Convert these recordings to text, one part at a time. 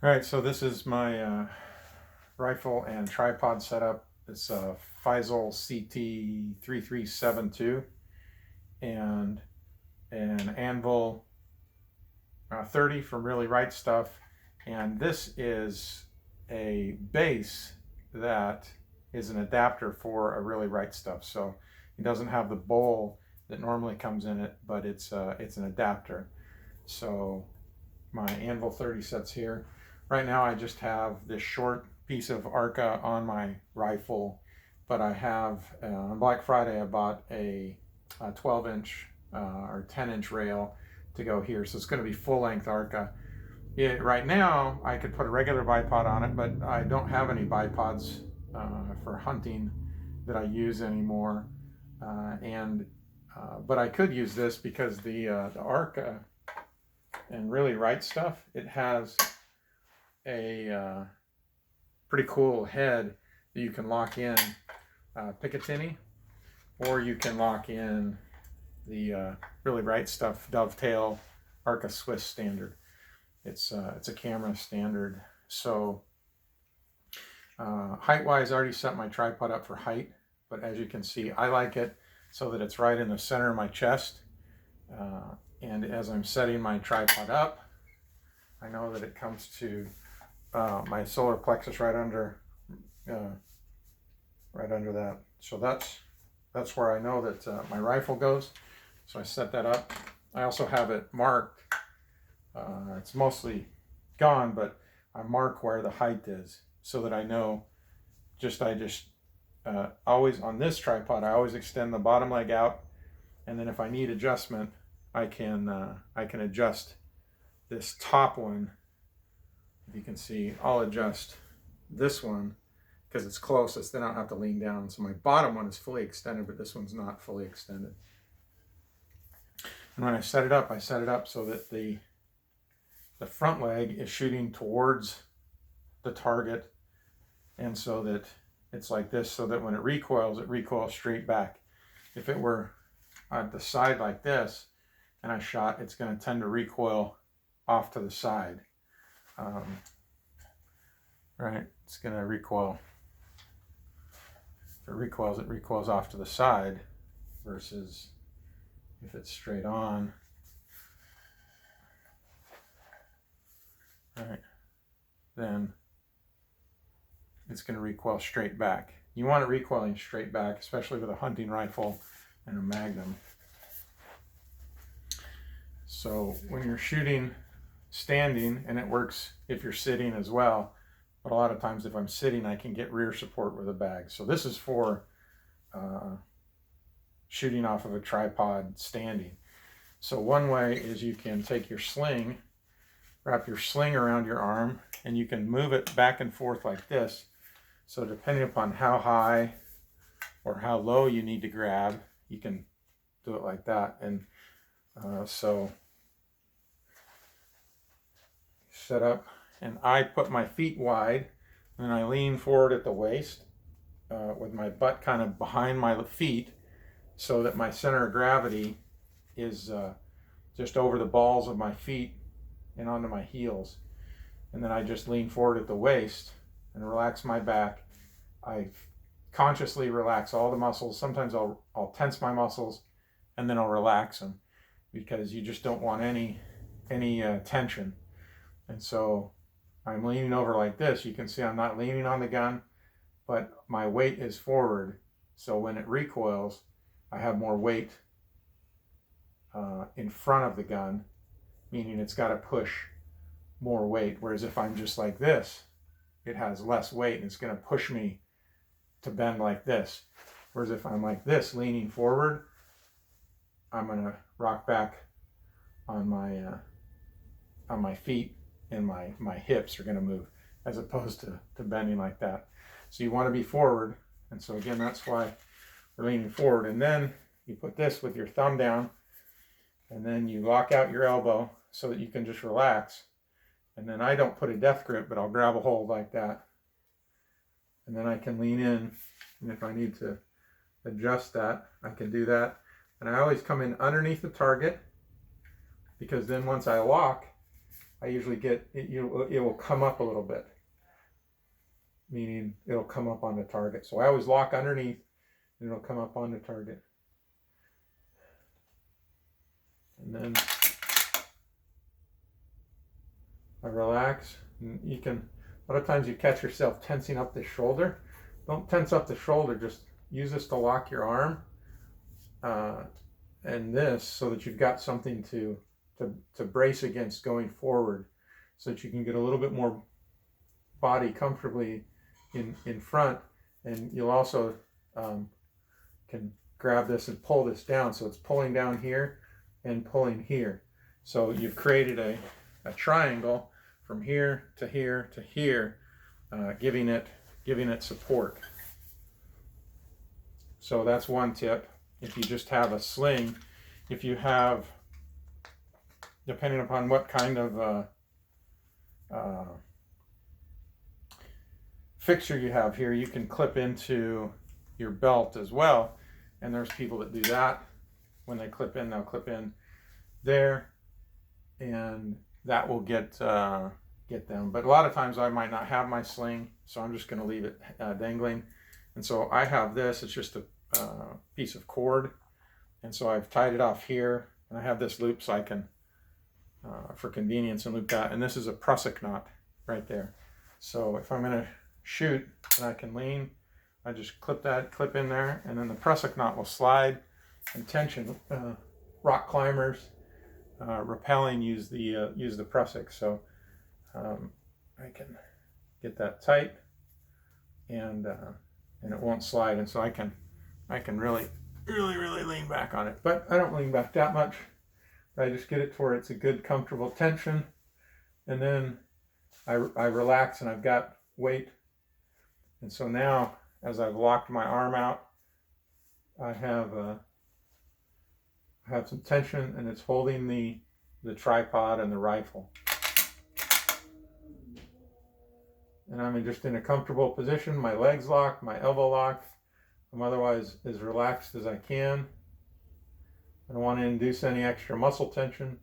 All right, so this is my rifle and tripod setup. It's a Faisal CT3372 and an Anvil 30 from Really Right Stuff. And this is a base that is an adapter for a Really Right Stuff. So it doesn't have the bowl that normally comes in it, but it's an adapter. So my Anvil 30 sets here. Right now I just have this short piece of ARCA on my rifle, but I have, on Black Friday I bought a 12-inch or 10-inch rail to go here. So it's going to be full-length ARCA. Right now I could put a regular bipod on it, but I don't have any bipods for hunting that I use anymore. But I could use this because the ARCA and Really Right Stuff, it has a pretty cool head that you can lock in Picatinny, or you can lock in the Really Right Stuff Dovetail ARCA Swiss standard. It's a camera standard. So height-wise, I already set my tripod up for height, but as you can see, I like it so that it's right in the center of my chest. And as I'm setting my tripod up, I know that it comes to my solar plexus right under that. So that's where I know that my rifle goes. So I set that up. I also have it marked. It's mostly gone, but I mark where the height is so that I know. Always on this tripod, I always extend the bottom leg out, and then if I need adjustment, I can adjust this top one. If you can see, I'll adjust this one because it's closest, then I don't have to lean down. So my bottom one is fully extended, but this one's not fully extended. And when I set it up so that the front leg is shooting towards the target, and so that it's like this, so that when it recoils straight back. If it were at the side like this and I shot, it's going to tend to recoil off to the side. Right, it's going to recoil. If it recoils off to the side, versus if it's straight on. Right, then it's going to recoil straight back. You want it recoiling straight back, especially with a hunting rifle and a Magnum. So when you're shooting standing, and it works if you're sitting as well, but a lot of times if I'm sitting, I can get rear support with a bag. So this is for shooting off of a tripod standing. So one way is you can take your sling, wrap your sling around your arm, and you can move it back and forth like this. So depending upon how high or how low you need to grab, you can do it like that. And so set up, and I put my feet wide, and I lean forward at the waist with my butt kind of behind my feet, so that my center of gravity is just over the balls of my feet and onto my heels. And then I just lean forward at the waist and relax my back. I consciously relax all the muscles. Sometimes I'll tense my muscles and then I'll relax them, because you just don't want any tension. And so I'm leaning over like this. You can see I'm not leaning on the gun, but my weight is forward. So when it recoils, I have more weight in front of the gun, meaning it's got to push more weight. Whereas if I'm just like this, it has less weight and it's going to push me to bend like this. Whereas if I'm like this, leaning forward, I'm going to rock back on my feet, and my hips are going to move, as opposed to bending like that. So you want to be forward. And so again, that's why we're leaning forward. And then you put this with your thumb down, and then you lock out your elbow so that you can just relax. And then I don't put a death grip, but I'll grab a hold like that. And then I can lean in, and if I need to adjust that, I can do that. And I always come in underneath the target, because then once I lock, I usually get it, it will come up a little bit, meaning it'll come up on the target. So I always lock underneath and it'll come up on the target. And then I relax, and you can, a lot of times you catch yourself tensing up the shoulder. Don't tense up the shoulder, just use this to lock your arm and this so that you've got something to brace against going forward, so that you can get a little bit more body comfortably in front, and you'll also can grab this and pull this down, so it's pulling down here and pulling here. So you've created a triangle from here to here to here, giving it support. So that's one tip. If you just have a sling, if you have, depending upon what kind of fixture you have here, you can clip into your belt as well. And there's people that do that. When they clip in, they'll clip in there, and that will get them. But a lot of times I might not have my sling, so I'm just going to leave it dangling. And so I have this. It's just a piece of cord, and so I've tied it off here, and I have this loop so I can, for convenience, and loop that. And this is a prusik knot right there. So if I'm going to shoot and I can lean, I just clip in there, and then the prusik knot will slide and tension. Rock climbers, rappelling use the prusik, so I can get that tight, and it won't slide, and so I can really lean back on it. But I don't lean back that much. I just get it to where it's a good comfortable tension, and then I relax, and I've got weight. And so now, as I've locked my arm out, I have some tension, and it's holding the tripod and the rifle. And I'm just in a comfortable position, my legs locked, my elbow locked. I'm otherwise as relaxed as I can. I don't want to induce any extra muscle tension.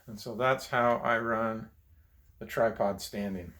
And so that's how I run the tripod standing.